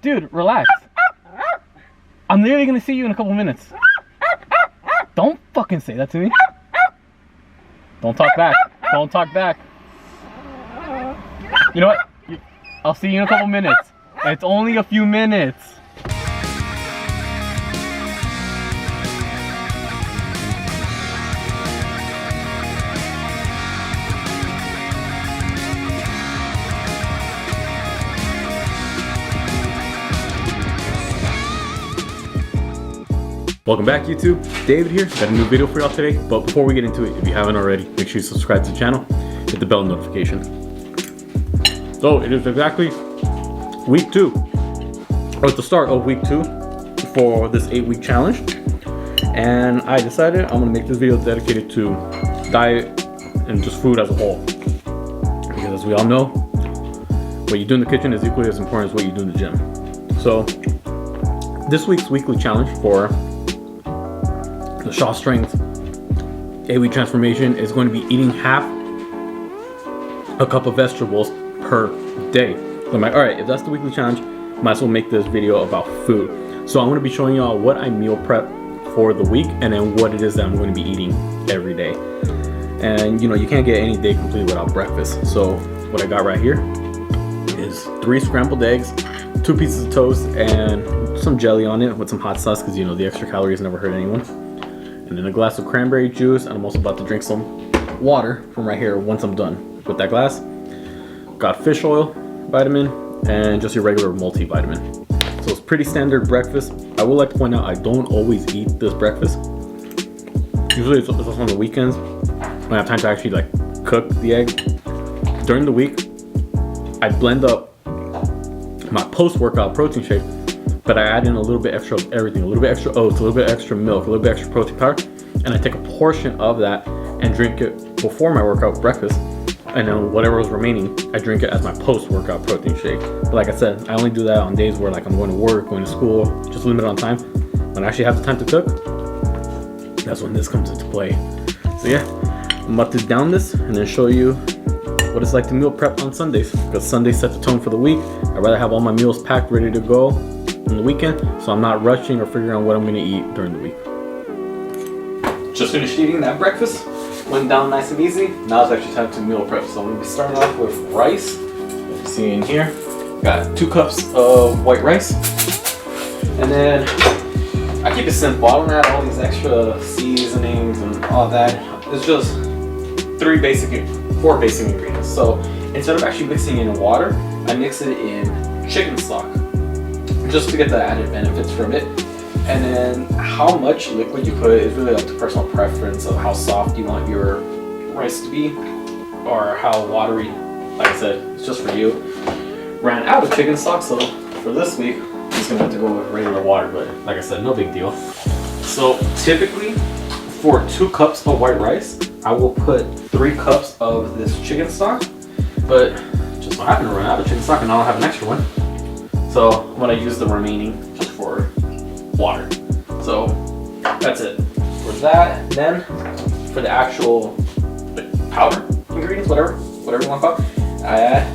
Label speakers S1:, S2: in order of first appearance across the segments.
S1: Dude, relax. I'm literally gonna see you in a couple minutes. Don't fucking say that to me. Don't talk back. Don't talk back. You know what? I'll see you in a couple minutes. It's only a few minutes. Welcome back, YouTube. David here. Got a new video for y'all today. But before we get into it, if you haven't already, make sure you subscribe to the channel, hit the bell notification. So it is exactly week 2, or at the start of week 2 for this 8-week challenge. And I decided I'm gonna make this video dedicated to diet and just food as a whole. Because as we all know, what you do in the kitchen is equally as important as what you do in the gym. So this week's weekly challenge for the Shaw Strength 8-week transformation is going to be eating half a cup of vegetables per day. So I'm like, all right, if that's the weekly challenge, might as well make this video about food. So I'm going to be showing y'all what I meal prep for the week and then what it is that I'm going to be eating every day. And you know, you can't get any day complete without breakfast. So what I got right here is 3 scrambled eggs, 2 pieces of toast, and some jelly on it with some hot sauce because you know the extra calories never hurt anyone. And then a glass of cranberry juice, and I'm also about to drink some water from right here once I'm done with that glass. Got fish oil, vitamin, and just your regular multivitamin. So it's pretty standard breakfast. I would like to point out I don't always eat this breakfast. Usually it's on the weekends when I have time to actually like cook the egg. During the week, I blend up my post-workout protein shake, but I add in a little bit extra of everything, a little bit extra oats, a little bit extra milk, a little bit extra protein powder, and I take a portion of that and drink it before my workout breakfast, and then whatever was remaining, I drink it as my post-workout protein shake. But like I said, I only do that on days where like I'm going to work, going to school, just limited on time. When I actually have the time to cook, that's when this comes into play. So yeah, I'm about to down this and then show you what it's like to meal prep on Sundays, because Sundays set the tone for the week. I'd rather have all my meals packed, ready to go on the weekend, so I'm not rushing or figuring out what I'm gonna eat during the week. Just finished eating that breakfast, went down nice and easy. Now it's actually time to meal prep. So I'm gonna be starting off with rice. You see in here, got 2 cups of white rice, and then I keep it simple. I don't add all these extra seasonings and all that. It's just 4 basic ingredients. So instead of actually mixing it in water, I mix it in chicken stock, just to get the added benefits from it. And then how much liquid you put is really up to personal preference of how soft you want your rice to be or how watery. Like I said, it's just for you. Ran out of chicken stock, so for this week I'm just gonna have to go with regular water, but like I said, no big deal. So typically for 2 cups of white rice, I will put 3 cups of this chicken stock, but just so happen to run out of chicken stock and I don't have an extra one. So I'm gonna use the remaining just for water. So that's it for that. Then for the actual powder ingredients, whatever you want to call it, I add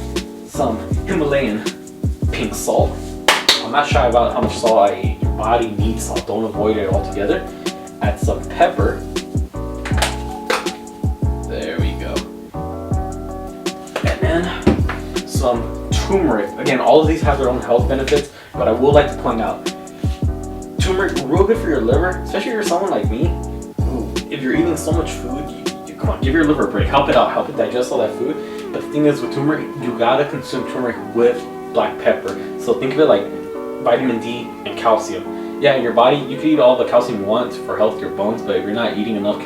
S1: some Himalayan pink salt. I'm not shy about how much salt I eat. Your body needs salt. Don't avoid it altogether. Add some pepper. There we go. And then some turmeric. Again, all of these have their own health benefits, but I would like to point out, turmeric real good for your liver, especially if you're someone like me. Ooh, if you're eating so much food, you come on, give your liver a break. Help it out, help it digest all that food. But the thing is with turmeric, you gotta consume turmeric with black pepper. So think of it like vitamin D and calcium. Yeah, in your body, you can eat all the calcium you want for healthier bones, but if you're not eating enough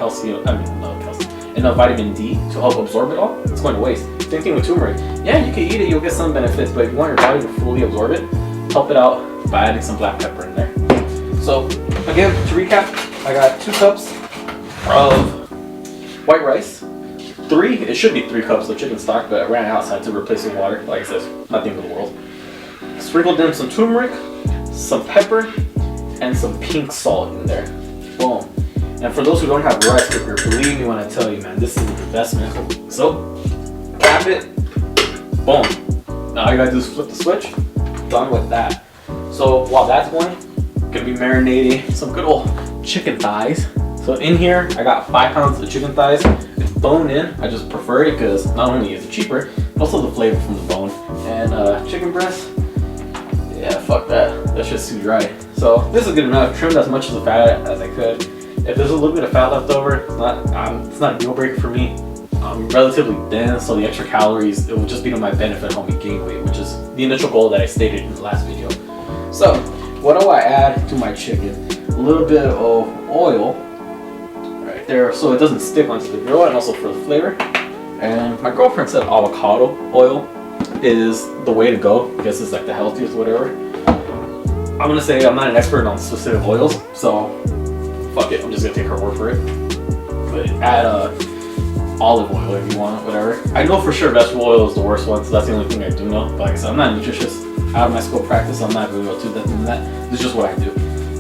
S1: enough vitamin D to help absorb it all, it's going to waste. Same thing with turmeric. Yeah, you can eat it, you'll get some benefits, but if you want your body to fully absorb it, help it out by adding some black pepper in there. So again, to recap, I got 2 cups of white rice. It should be 3 cups of chicken stock, but I ran outside to replace with water. Like I said, nothing for the world. Sprinkled in some turmeric, some pepper, and some pink salt in there. Boom. And for those who don't have a rice cooker, believe me when I tell you, man, this is an investment. So, tap it, boom. Now all you gotta do is flip the switch. Done with that. So while that's going, gonna be marinating some good old chicken thighs. So in here, I got 5 pounds of chicken thighs. It's bone in. I just prefer it because not only is it cheaper, but also the flavor from the bone. And chicken breast, yeah, fuck that. That's just too dry. So this is good enough. I've trimmed as much of the fat as I could. If there's a little bit of fat left over, it's not a deal breaker for me. I'm relatively dense, so the extra calories, it will just be to my benefit, help me gain weight, which is the initial goal that I stated in the last video. So what do I add to my chicken? A little bit of oil right there so it doesn't stick onto the grill, and also for the flavor. And my girlfriend said avocado oil is the way to go because it's like the healthiest whatever. I'm gonna say I'm not an expert on specific oils, so fuck it, I'm just gonna take her word for it. But add olive oil if you want, whatever. I know for sure vegetable oil is the worst one, so that's the only thing I do know. But like I said, I'm not nutritious. Out of my school practice, I'm not really able to do that than that. This is just what I do.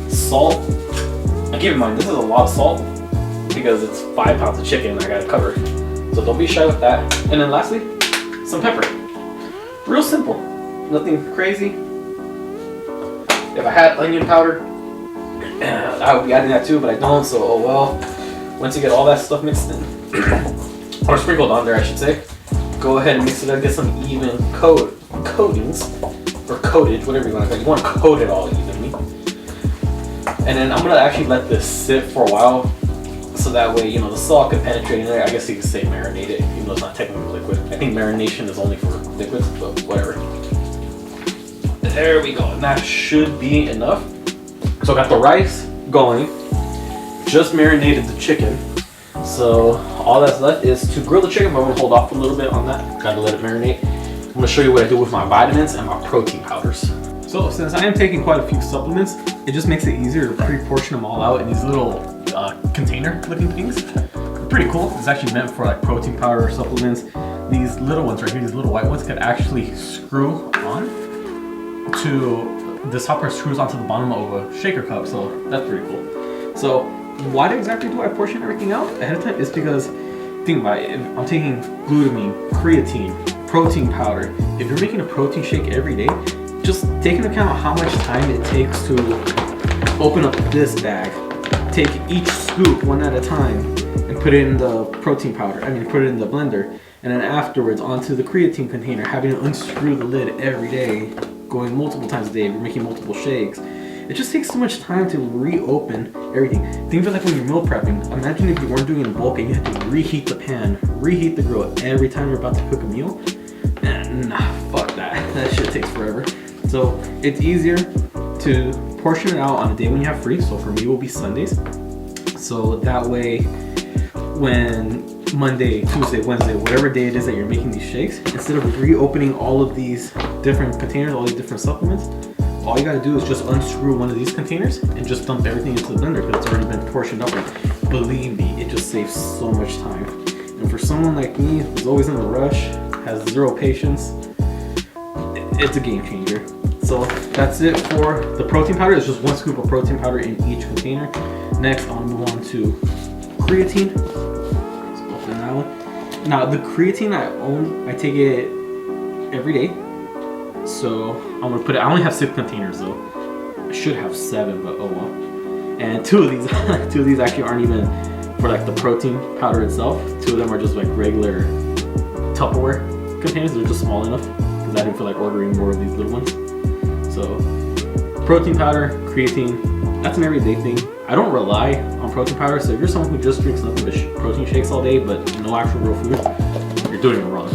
S1: Salt. And keep in mind, this is a lot of salt because it's 5 pounds of chicken and I gotta cover. So don't be shy with that. And then lastly, some pepper. Real simple. Nothing crazy. If I had onion powder, I would be adding that too, but I don't, so oh well. Once you get all that stuff mixed in, or sprinkled on there I should say, go ahead and mix it up, get some even coatings, or coatage, whatever you want to call it. You want to coat it all evenly. And then I'm going to actually let this sit for a while, so that way, you know, the salt can penetrate in there. I guess you could say marinate it, even though it's not technically liquid. I think marination is only for liquids, but whatever. There we go, and that should be enough. So I got the rice going, just marinated the chicken. So all that's left is to grill the chicken, but I'm gonna hold off a little bit on that. Gotta let it marinate. I'm gonna show you what I do with my vitamins and my protein powders. So since I am taking quite a few supplements, it just makes it easier to pre-portion them all out in these little container looking things. Pretty cool. It's actually meant for like protein powder supplements. These little ones right here, these little white ones, could actually screw on to this hopper, screws onto the bottom of a shaker cup, so that's pretty cool. So why exactly do I portion everything out ahead of time? It's because, think about it, I'm taking glutamine, creatine, protein powder. If you're making a protein shake every day, just take into account how much time it takes to open up this bag, take each scoop one at a time, and put it in the protein powder, put it in the blender, and then afterwards onto the creatine container, having to unscrew the lid every day, going multiple times a day if you're making multiple shakes. It just takes so much time to reopen everything. Think of it like when you're meal prepping. Imagine if you weren't doing it in bulk and you had to reheat the pan, reheat the grill every time you're about to cook a meal. Nah, fuck that. That shit takes forever. So it's easier to portion it out on a day when you have free. So for me, it will be Sundays. So that way, when Monday, Tuesday, Wednesday, whatever day it is that you're making these shakes, instead of reopening all of these different containers, all these different supplements, all you gotta do is just unscrew one of these containers and just dump everything into the blender because it's already been portioned up. Believe me, it just saves so much time. And for someone like me who's always in a rush, has zero patience, it's a game changer. So that's it for the protein powder. It's just 1 scoop of protein powder in each container. Next, I'll move on to creatine. Let's open that one. Now the creatine I take it every day. So I'm gonna put it, I only have 6 containers though. I should have 7, but oh well. And 2 of these actually aren't even for like the protein powder itself. 2 of them are just like regular Tupperware containers. They're just small enough because I didn't feel like ordering more of these little ones. So protein powder, creatine, that's an everyday thing. I don't rely on protein powder, so if you're someone who just drinks nothing but protein shakes all day but no actual real food, you're doing it wrong.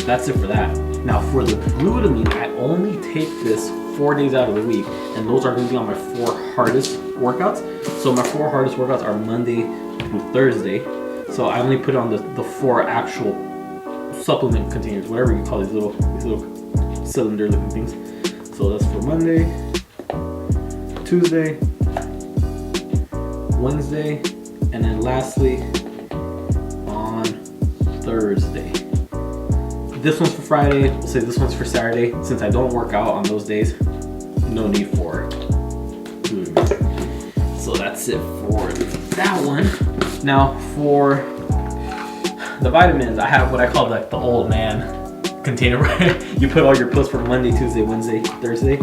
S1: That's it for that. Now for the glutamine, I only take this 4 days out of the week, and those are going to be on my 4 hardest workouts. So my 4 hardest workouts are Monday through Thursday. So I only put on the 4 actual supplement containers, whatever you call these little cylinder looking things. So that's for Monday, Tuesday, Wednesday, and then lastly on Thursday. This one's for Friday, we'll say this one's for Saturday. Since I don't work out on those days, no need for glutamine. So that's it for that one. Now for the vitamins, I have what I call like the old man container. You put all your pills for Monday, Tuesday, Wednesday, Thursday.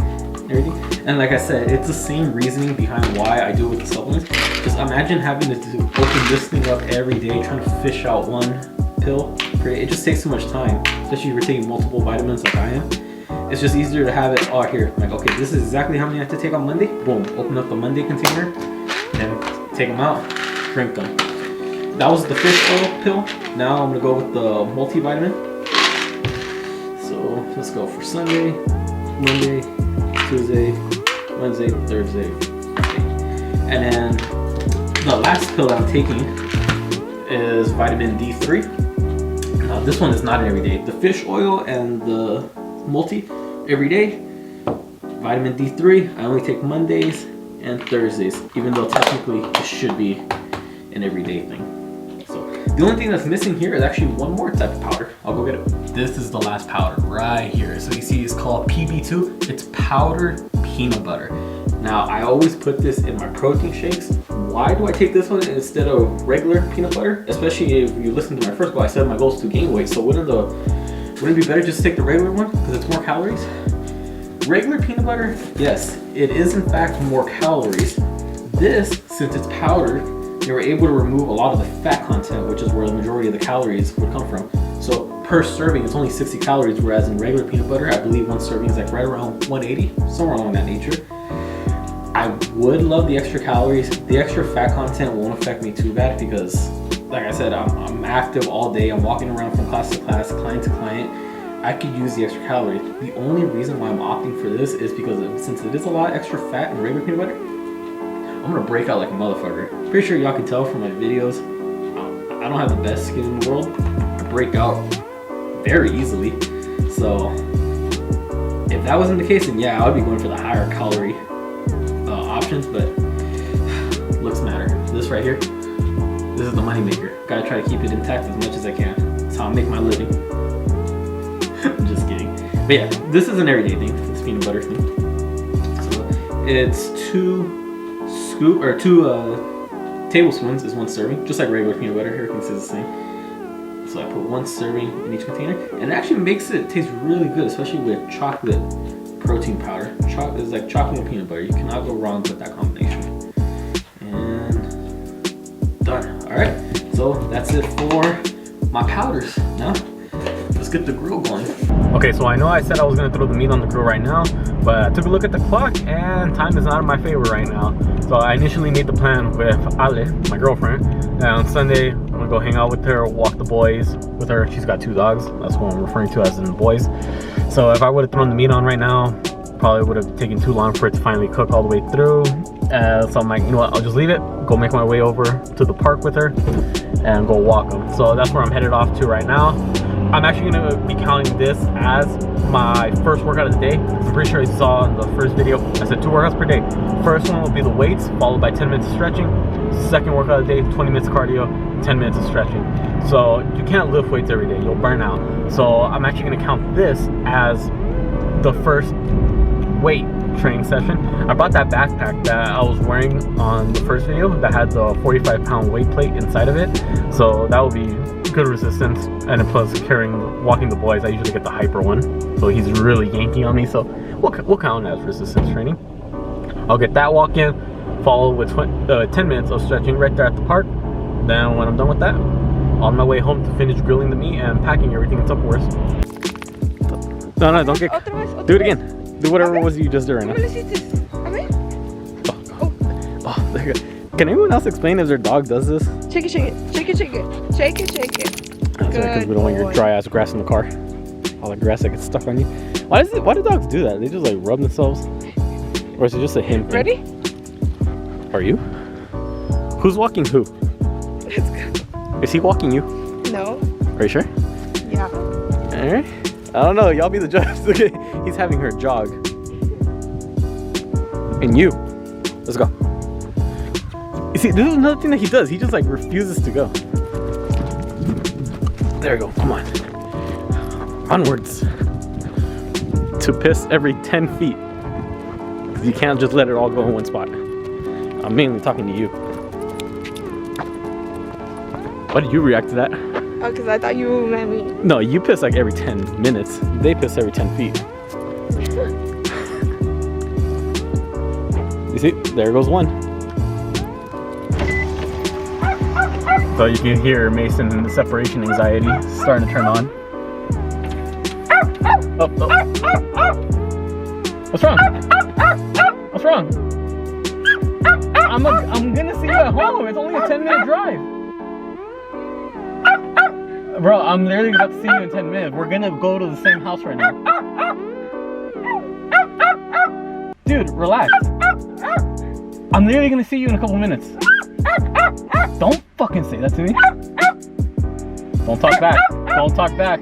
S1: and everything. And like I said, it's the same reasoning behind why I do it with the supplements. Just imagine having to open this thing up every day, trying to fish out one pill. It just takes too much time, especially if you're taking multiple vitamins like I am. It's just easier to have it all here. Like, okay, this is exactly how many I have to take on Monday. Boom, open up the Monday container and take them out, drink them. That was the fish oil pill. Now I'm gonna go with the multivitamin. So let's go for Sunday, Monday, Tuesday, Wednesday, Thursday, Friday. And then the last pill that I'm taking is vitamin D3. Now this one is not an everyday. The fish oil and the multi every day. Vitamin D3 I only take Mondays and Thursdays, even though technically it should be an everyday thing. So the only thing that's missing here is actually one more type of powder. I'll go get it. This is the last powder right here. So you see it's called PB2. It's powdered peanut butter. Now I always put this in my protein shakes. Why do I take this one instead of regular peanut butter? Especially if you listen to my first goal, I said my goal is to gain weight. So wouldn't it be better just to take the regular one because it's more calories? Regular peanut butter, yes, it is in fact more calories. This, since it's powdered, they were able to remove a lot of the fat content, which is where the majority of the calories would come from. So per serving, it's only 60 calories, whereas in regular peanut butter, I believe one serving is like right around 180, somewhere along that nature. I would love the extra calories. The extra fat content won't affect me too bad because, like I said, I'm active all day. I'm walking around from class to class, client to client. I could use the extra calories. The only reason why I'm opting for this is because since it is a lot extra fat in regular peanut butter, I'm gonna break out like a motherfucker. Pretty sure y'all can tell from my videos, I don't have the best skin in the world. I break out very easily. So if that wasn't the case, then yeah, I would be going for the higher calorie options, but looks matter. This right here, this is the money maker. Gotta try to keep it intact as much as I can. That's how I make my living. I'm just kidding. But yeah, this is an everyday thing, this peanut butter thing. So it's 2 tablespoons is 1 serving, just like regular peanut butter. Here you can see it's the same. So I put 1 serving in each container, and it actually makes it taste really good, especially with chocolate protein powder. It's like chocolate and peanut butter. You cannot go wrong with that combination. And done. All right, so that's it for my powders. Now let's get the grill going. Okay, so I know I said I was gonna throw the meat on the grill right now, but I took a look at the clock and time is not in my favor right now. So I initially made the plan with Ale, my girlfriend, and on Sunday I'm gonna go hang out with her, walk the boys with her. She's got 2 dogs. That's what I'm referring to as in boys. So if I would have thrown the meat on right now, probably would have taken too long for it to finally cook all the way through. So I'm like, you know what, I'll just leave it, go make my way over to the park with her and go walk them. So that's where I'm headed off to right now. I'm actually going to be counting this as my first workout of the day. I'm pretty sure you saw in the first video, I said 2 workouts per day. First one will be the weights, followed by 10 minutes of stretching. Second workout of the day, 20 minutes of cardio, 10 minutes of stretching. So you can't lift weights every day, you'll burn out. So I'm actually going to count this as the first weight training session. I brought that backpack that I was wearing on the first video that had the 45-pound weight plate inside of it. So that will be good resistance, and then plus walking the boys, I usually get the hyper one, so he's really yanking on me, so we'll count as resistance training. I'll get that walk in, followed with 10 minutes of stretching right there at the park. Then when I'm done with that, on my way home to finish grilling the meat and packing everything in Tupperwares. No, don't get. Do it again. Do whatever it was you just did right now. Oh, there you go. Can anyone else explain if their dog does this?
S2: Shake it, shake it, shake it, shake it, shake it, shake it.
S1: That's right, because we don't want your dry ass grass in the car. All the grass that gets stuck on you. Why do dogs do that? They just like rub themselves? Or is it just a him thing?
S2: Ready?
S1: Are you? Who's walking who?
S2: Let's go.
S1: Is he walking you?
S2: No.
S1: Are you sure?
S2: Yeah.
S1: Alright. I don't know, y'all be the judge. Okay, he's having her jog. And you. Let's go. You see, this is another thing that he does. He just like refuses to go. There we go, come on. Onwards. To piss every 10 feet. You can't just let it all go in one spot. I'm mainly talking to you. Why did you react to that?
S2: Oh, because I thought you meant me.
S1: No, you piss like every 10 minutes. They piss every 10 feet. You see, there goes one. So you can hear Mason separation anxiety starting to turn on. Oh, oh. What's wrong? What's wrong? I'm gonna see you at home. It's only a 10-minute drive. Bro, I'm literally about to see you in 10 minutes. We're gonna go to the same house right now. Dude, relax. I'm literally gonna see you in a couple minutes. Don't fucking say that to me. Don't talk back. Don't talk back.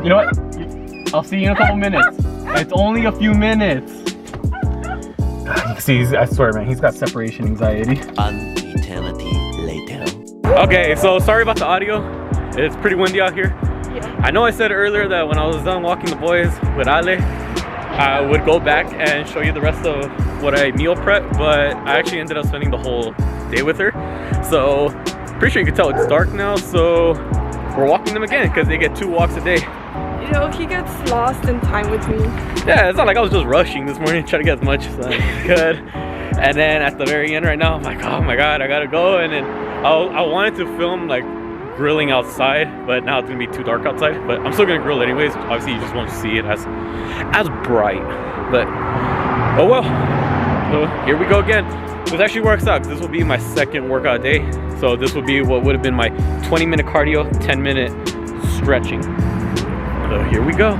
S1: You know what? I'll see you in a couple minutes. It's only a few minutes. God, you can see, I swear, man, he's got separation anxiety.
S3: An eternity later.
S1: Okay, so sorry about the audio. It's pretty windy out here.
S2: Yeah.
S1: I know I said earlier that when I was done walking the boys with Ale, I would go back and show you the rest of what I meal prep, but I actually ended up spending the whole day with her. So, pretty sure you can tell it's dark now, so we're walking them again because they get 2 walks a day.
S2: You know, he gets lost in time with me.
S1: Yeah, it's not like I was just rushing this morning, trying to get as much as I could. And then at the very end right now, I'm like, oh my God, I gotta go. And then I wanted to film like grilling outside, but now it's gonna be too dark outside. But I'm still gonna grill anyways. Obviously, you just won't see it as bright. But oh well. So here we go again. This actually works out because this will be my second workout day. So this will be what would have been my 20-minute cardio, 10-minute stretching. So here we go.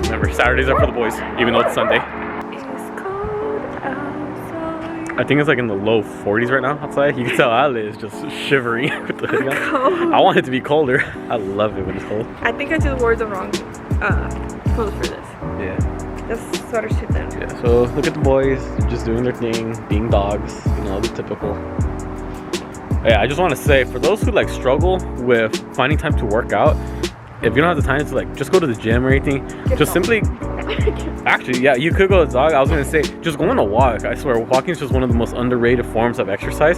S1: Remember, Saturdays are for the boys, even though it's Sunday.
S2: It's cold outside.
S1: I think it's like in the low 40s right now outside. You can tell Ale is just shivering with the hoodie on.
S2: Cold.
S1: I want it to be colder. I love it when it's cold.
S2: I think I just wore the wrong clothes for this.
S1: Yeah.
S2: This sweater's too thin.
S1: Yeah. So look at the boys just doing their thing, being dogs. You know, the typical. Yeah. I just want to say, for those who like struggle with finding time to work out, if you don't have the time to like just go to the gym or anything, just simply. Actually, yeah, you could go to the dog. I was gonna say, just go on a walk. I swear, walking is just one of the most underrated forms of exercise.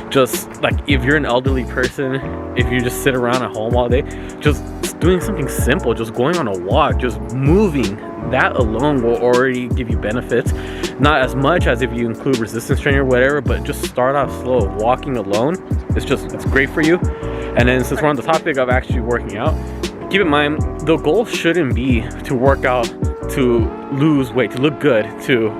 S1: Just like if you're an elderly person, if you just sit around at home all day, just doing something simple, just going on a walk, just moving, that alone will already give you benefits. Not as much as if you include resistance training or whatever, but just start off slow. Walking alone, it's great for you. And then since we're on the topic of actually working out, keep in mind, the goal shouldn't be to work out to lose weight, to look good, to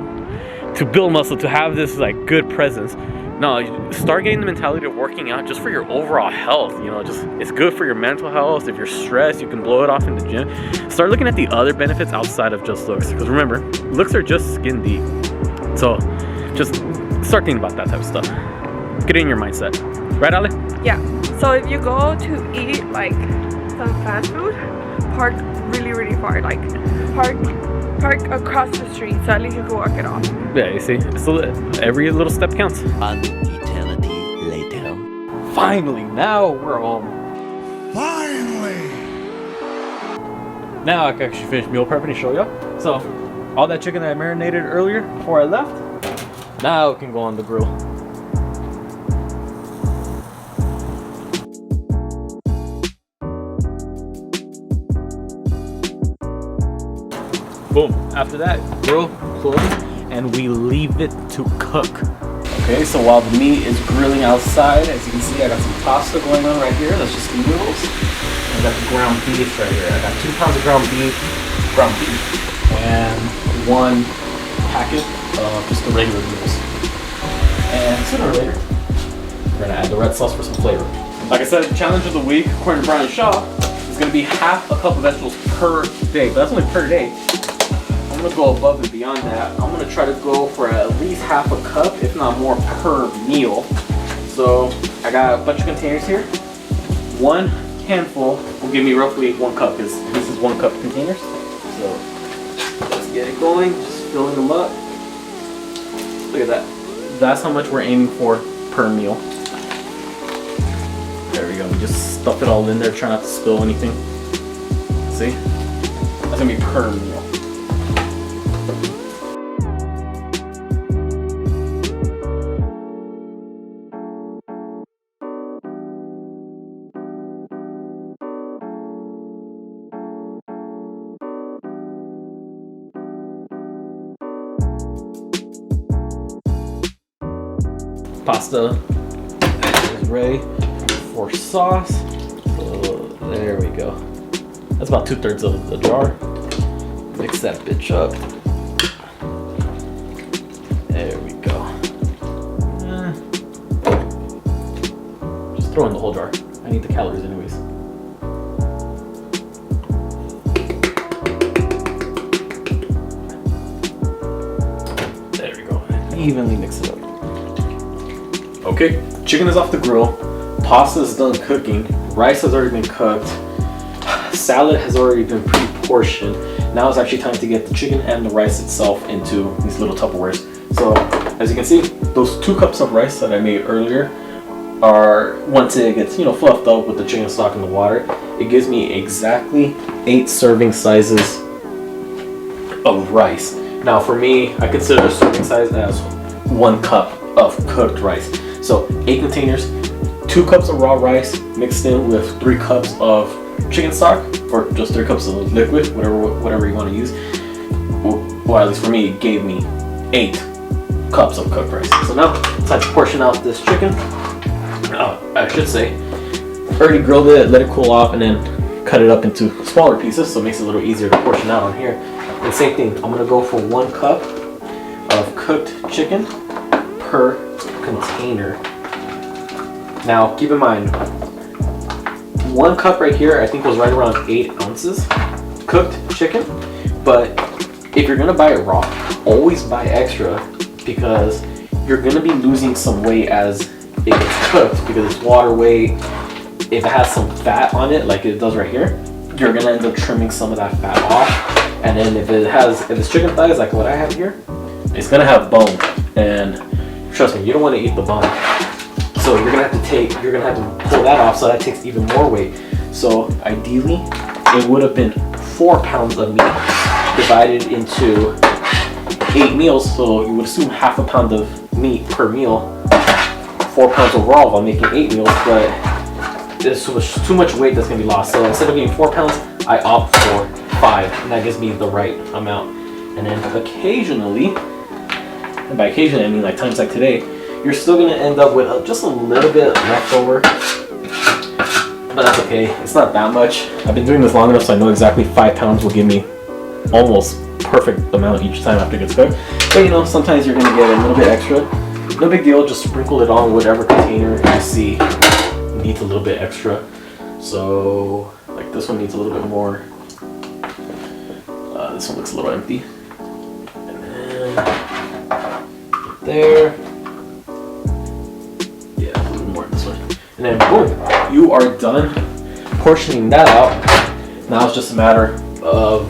S1: build muscle, to have this like good presence. No, start getting the mentality of working out just for your overall health. You know, just it's good for your mental health. If you're stressed, you can blow it off in the gym. Start looking at the other benefits outside of just looks. Because remember, looks are just skin deep. So just start thinking about that type of stuff. Get it in your mindset. Right, Ale?
S2: Yeah. So if you go to eat like some fast food, park really far. Like park across the street so at least you can walk it off.
S1: Yeah, you see, every little step counts.
S3: An eternity later.
S1: Finally, now we're home.
S4: Finally!
S1: Now I can actually finish meal prepping and show you. So, all that chicken that I marinated earlier before I left, now it can go on the grill. Boom. After that, grill, close, and we leave it to cook. Okay, so while the meat is grilling outside, as you can see, I got some pasta going on right here. That's just the noodles. I got the ground beef right here. I got 2 pounds of ground beef, and 1 packet of just the regular noodles. And sooner or later, we're gonna add the red sauce for some flavor. Like I said, the challenge of the week, according to Brian Shaw, is gonna be half a cup of vegetables per day. But that's only per day. I'm gonna go above and beyond that. I'm gonna try to go for at least half a cup, if not more, per meal. So I got a bunch of containers here. 1 handful will give me roughly 1 cup, because this is 1 cup containers. So let's get it going, just filling them up. Look at that. That's how much we're aiming for per meal. There we go. We just stuff it all in there, try not to spill anything. See? That's gonna be per meal. Pasta is ready for sauce. So there we go. That's about 2/3 of the jar. Mix that bitch up. There we go. Just throw in the whole jar. I need the calories anyways. There we go. Evenly mix it up. Okay, chicken is off the grill. Pasta is done cooking. Rice has already been cooked. Salad has already been pre-portioned. Now it's actually time to get the chicken and the rice itself into these little Tupperwares. So as you can see, those 2 cups of rice that I made earlier are, once it gets, fluffed up with the chicken stock and the water, it gives me exactly 8 serving sizes of rice. Now for me, I consider a serving size as 1 cup of cooked rice. So 8 containers, 2 cups of raw rice mixed in with 3 cups of chicken stock, or just 3 cups of liquid, whatever you want to use. Well, at least for me, it gave me 8 cups of cooked rice. So now it's time to portion out this chicken. I should say, already grilled it, let it cool off, and then cut it up into smaller pieces, so it makes it a little easier to portion out on here. And same thing, I'm gonna go for 1 cup of cooked chicken per container. Now keep in mind, 1 cup right here I think was right around 8 ounces cooked chicken. But if you're gonna buy it raw, always buy extra, because you're gonna be losing some weight as it gets cooked, because it's water weight. If it has some fat on it like it does right here, you're gonna end up trimming some of that fat off. And then if it's chicken thighs like what I have here, it's gonna have bone, and trust me, you don't want to eat the bone. So you're gonna have to pull that off, so that takes even more weight. So ideally, it would have been 4 pounds of meat divided into 8 meals. So you would assume half a pound of meat per meal, 4 pounds overall if I'm making 8 meals, but there's too much weight that's gonna be lost. So instead of getting 4 pounds, I opt for 5, and that gives me the right amount. And then occasionally, and by occasionally I mean like times like today, you're still gonna end up with just a little bit left over, but that's okay. It's not that much. I've been doing this long enough so I know exactly 5 pounds will give me almost perfect amount each time after it gets cooked. But sometimes you're gonna get a little bit extra. No big deal, just sprinkle it on whatever container you see needs a little bit extra. So like this one needs a little bit more. This one looks a little empty. And then there. Yeah, a little more in this one. And then boom, you are done portioning that out. Now it's just a matter of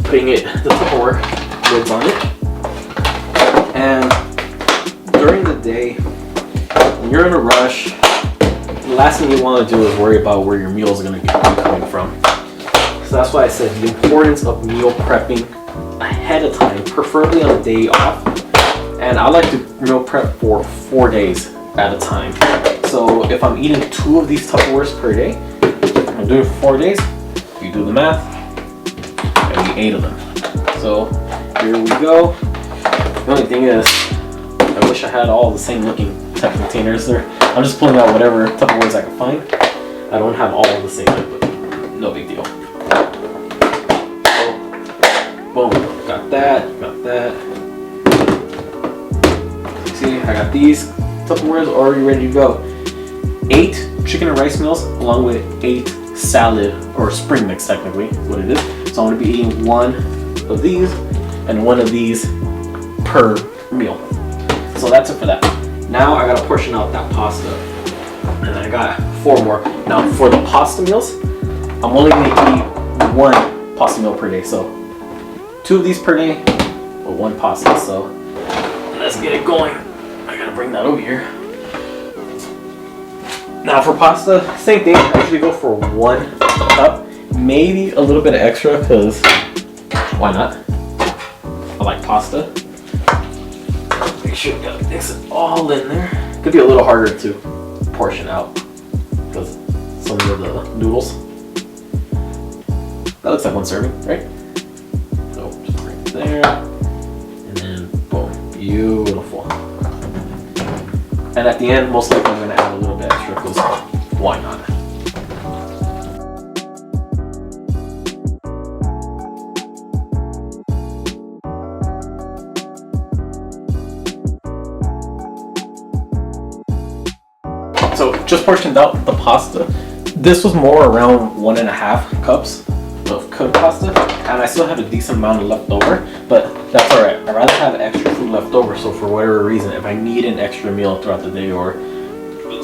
S1: putting the Tupperware lids on it. And during the day, when you're in a rush, the last thing you want to do is worry about where your meals are going to be coming from. So that's why I said the importance of meal prepping ahead of time, preferably on a day off. And I like to meal prep for 4 days at a time. So if I'm eating 2 of these Tupperwares per day, I'm doing it for 4 days. You do the math, I eat 8 of them. So here we go. The only thing is, I wish I had all the same looking type of containers there. I'm just pulling out whatever Tupperwares I can find. I don't have all the same, but no big deal. Boom, got that. See, I got these Tupperwares already ready to go. 8 chicken and rice meals along with 8 salad or spring mix, technically is what it is. So I'm gonna be eating 1 of these and 1 of these per meal. So that's it for that. Now I gotta portion out that pasta, and I got 4 more. Now for the pasta meals, I'm only gonna eat 1 pasta meal per day. So 2 of these per day, or 1 pasta. So let's get it going. I gotta bring that over here. Now for pasta, same thing. I usually go for 1 cup, maybe a little bit of extra, because why not? I like pasta. Make sure you gotta mix it all in there. Could be a little harder to portion out because some of the noodles. That looks like 1 serving, right? So just bring it there, and then boom, beautiful. And at the end, most likely I'm gonna add a little bit extra because why not? So just portioned out the pasta. This was more around 1.5 cups of cooked pasta, and I still have a decent amount left over, but that's alright. I'd rather have extra food left over, so for whatever reason, if I need an extra meal throughout the day or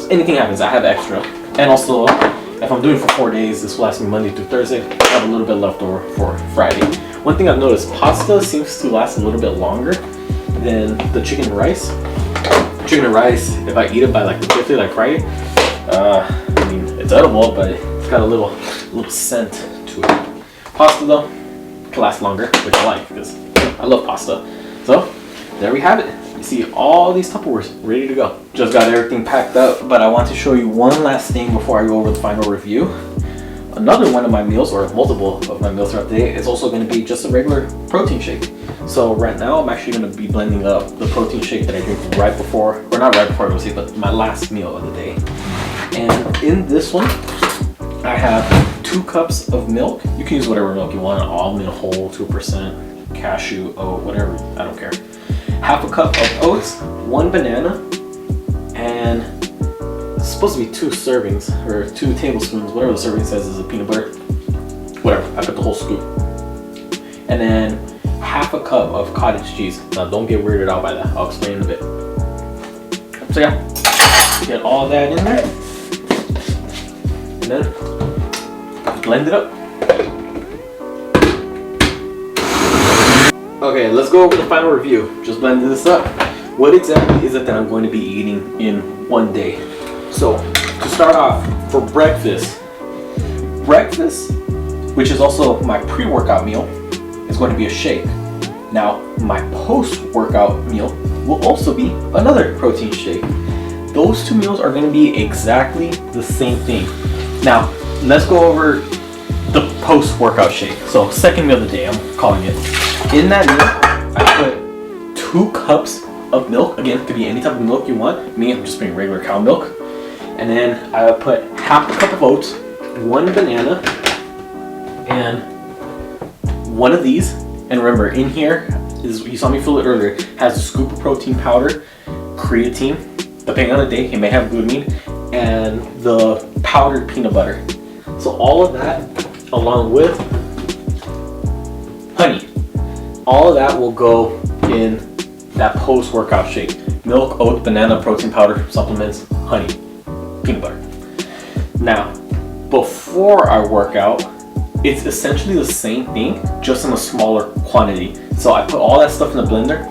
S1: anything happens, I have extra. And also, if I'm doing it for 4 days, this will last me Monday through Thursday, I have a little bit left over for Friday. One thing I've noticed, pasta seems to last a little bit longer than the chicken and rice. Chicken and rice, if I eat it by like the 5th day, like Friday, I mean, it's edible, but it's got a little scent to it. Pasta though, can last longer, which I like because I love pasta. So, there we have it. You see all these Tupperwares ready to go. Just got everything packed up, but I want to show you one last thing before I go over the final review. Another one of my meals, or multiple of my meals throughout the day, is also going to be just a regular protein shake. So right now I'm actually going to be blending up the protein shake that I drink right before, or not right before I go to sleep, but my last meal of the day. And in this one, I have 2 cups of milk. You can use whatever milk you want, almond, whole, 2%, cashew, oat, whatever, I don't care. Half a cup of oats, 1 banana, and it's supposed to be 2 servings, or 2 tablespoons, whatever the serving says is of peanut butter. Whatever, I put the whole scoop. And then half a cup of cottage cheese. Now don't get weirded out by that, I'll explain in a bit. So yeah, get all that in there. And then blend it up. Okay, let's go over the final review. Just blended this up. What exactly is it that I'm going to be eating in one day? So, to start off, for breakfast, which is also my pre-workout meal, is going to be a shake. Now, my post-workout meal will also be another protein shake. Those 2 meals are going to be exactly the same thing. Now, let's go over the post-workout shake. So, second meal of the day, I'm calling it. In that meal, I put 2 cups of milk. Again, it could be any type of milk you want. Me, I'm just putting regular cow milk. And then I would put half a cup of oats, 1 banana, and 1 of these. And remember, in here, you saw me fill it earlier, has a scoop of protein powder, creatine, depending on the day, it may have glutamine, and the powdered peanut butter. So all of that, along with honey, all of that will go in that post-workout shake. Milk, oat, banana, protein powder, supplements, honey, peanut butter. Now, before I work out, it's essentially the same thing, just in a smaller quantity. So I put all that stuff in the blender,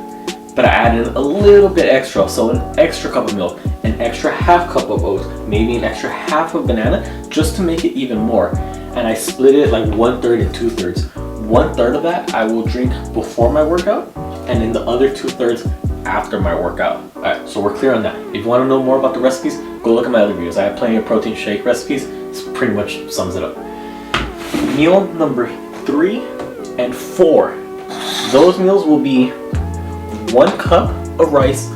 S1: but I added a little bit extra. So an extra cup of milk, an extra half cup of oats, maybe an extra half of banana, just to make it even more. And I split it like 1/3 and 2/3. 1/3 of that I will drink before my workout, and then the other 2/3 after my workout. Alright, so we're clear on that. If you want to know more about the recipes, go look at my other videos. I have plenty of protein shake recipes. This pretty much sums it up. Meal number 3 and 4. Those meals will be 1 cup of rice,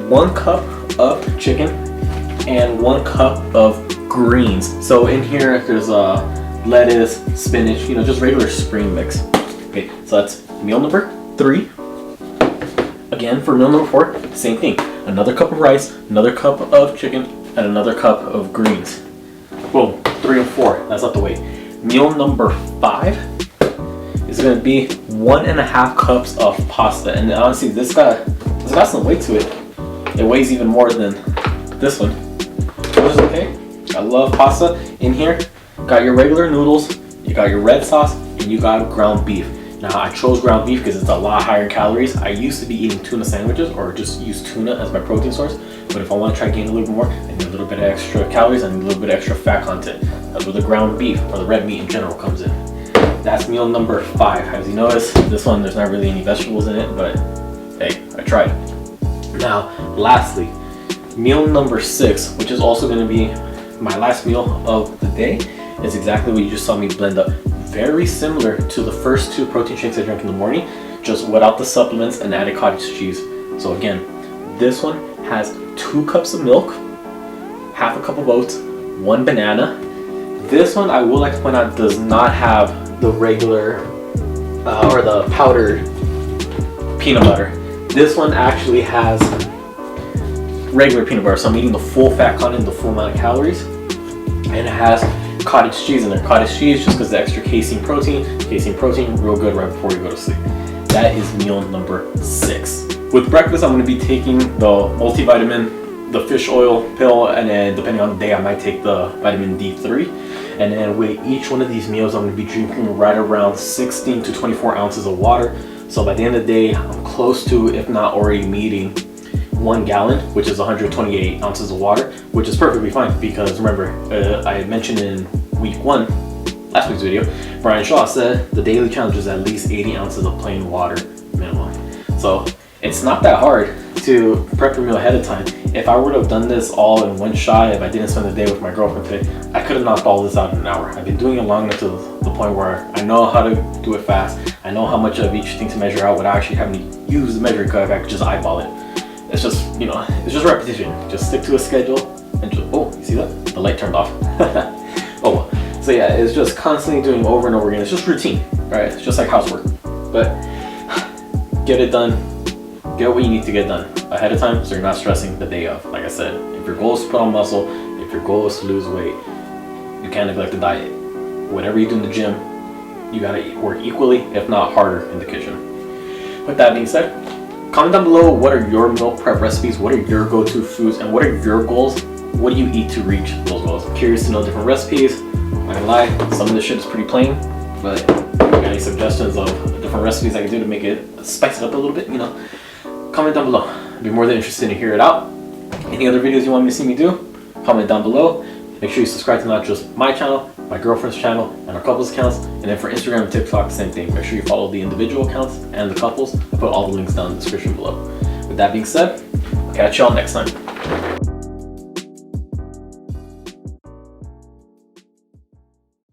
S1: 1 cup of chicken, and 1 cup of greens. So in here there's lettuce, spinach, just regular spring mix. Okay, so that's meal number 3. Again, for meal number 4, same thing. Another cup of rice, another cup of chicken, and another cup of greens. Boom, 3 and 4, that's out the way. Meal number 5 is going to be 1.5 cups of pasta. And honestly, this got some weight to it. It weighs even more than this one. But it's okay. I love pasta. In here, got your regular noodles, you got your red sauce, and you got ground beef. Now, I chose ground beef because it's a lot higher in calories. I used to be eating tuna sandwiches or just use tuna as my protein source. But if I want to try to gain a little bit more, I need a little bit of extra calories and a little bit of extra fat content. That's where the ground beef or the red meat in general comes in. That's meal number 5. As you notice, this one, there's not really any vegetables in it, but hey, I tried. Now, lastly, meal number 6, which is also going to be my last meal of the day, is exactly what you just saw me blend up. Very similar to the first 2 protein shakes I drank in the morning, just without the supplements and added cottage cheese. So again, this one has 2 cups of milk, half a cup of oats, 1 banana. This one, I would like to point out, does not have the regular or the powdered peanut butter. This one actually has regular peanut butter, so I'm eating the full fat content, the full amount of calories, and it has cottage cheese in there. Cottage cheese just because the extra casein protein. Casein protein, real good right before you go to sleep. That is meal number 6. With breakfast, I'm going to be taking the multivitamin, the fish oil pill, and then depending on the day, I might take the vitamin D3. And then with each one of these meals, I'm going to be drinking right around 16 to 24 ounces of water. So by the end of the day, I'm close to, if not already meeting 1 gallon, which is 128 ounces of water, which is perfectly fine because remember, I had mentioned in week 1, last week's video, Brian Shaw said the daily challenge is at least 80 ounces of plain water minimum. So it's not that hard to prep your meal ahead of time. If I were to have done this all in one shot, if I didn't spend the day with my girlfriend today, I could have knocked all this out in an hour. I've been doing it long enough to the point where I know how to do it fast. I know how much of each thing to measure out without actually having to use the measuring cup. I could just eyeball it. It's just, it's just repetition. Just stick to a schedule and just, oh, you see that? The light turned off. Oh, so yeah, it's just constantly doing over and over again. It's just routine, right? It's just like housework. But get it done. Get what you need to get done ahead of time so you're not stressing the day of. Like I said, if your goal is to put on muscle, if your goal is to lose weight, you can't neglect the diet. Whatever you do in the gym, you gotta work equally, if not harder, in the kitchen. With that being said, comment down below what are your meal prep recipes, what are your go-to foods, and what are your goals? What do you eat to reach those goals? I'm curious to know different recipes. I'm not gonna lie, some of this shit is pretty plain, but if you got any suggestions of different recipes I can do to make it spice it up a little bit, comment down below. I'd be more than interested to hear it out. Any other videos you want me to see me do, comment down below. Make sure you subscribe to not just my channel, my girlfriend's channel, and our couples accounts. And then for Instagram and TikTok, same thing. Make sure you follow the individual accounts and the couples. I put all the links down in the description below. With that being said, I'll catch y'all next time.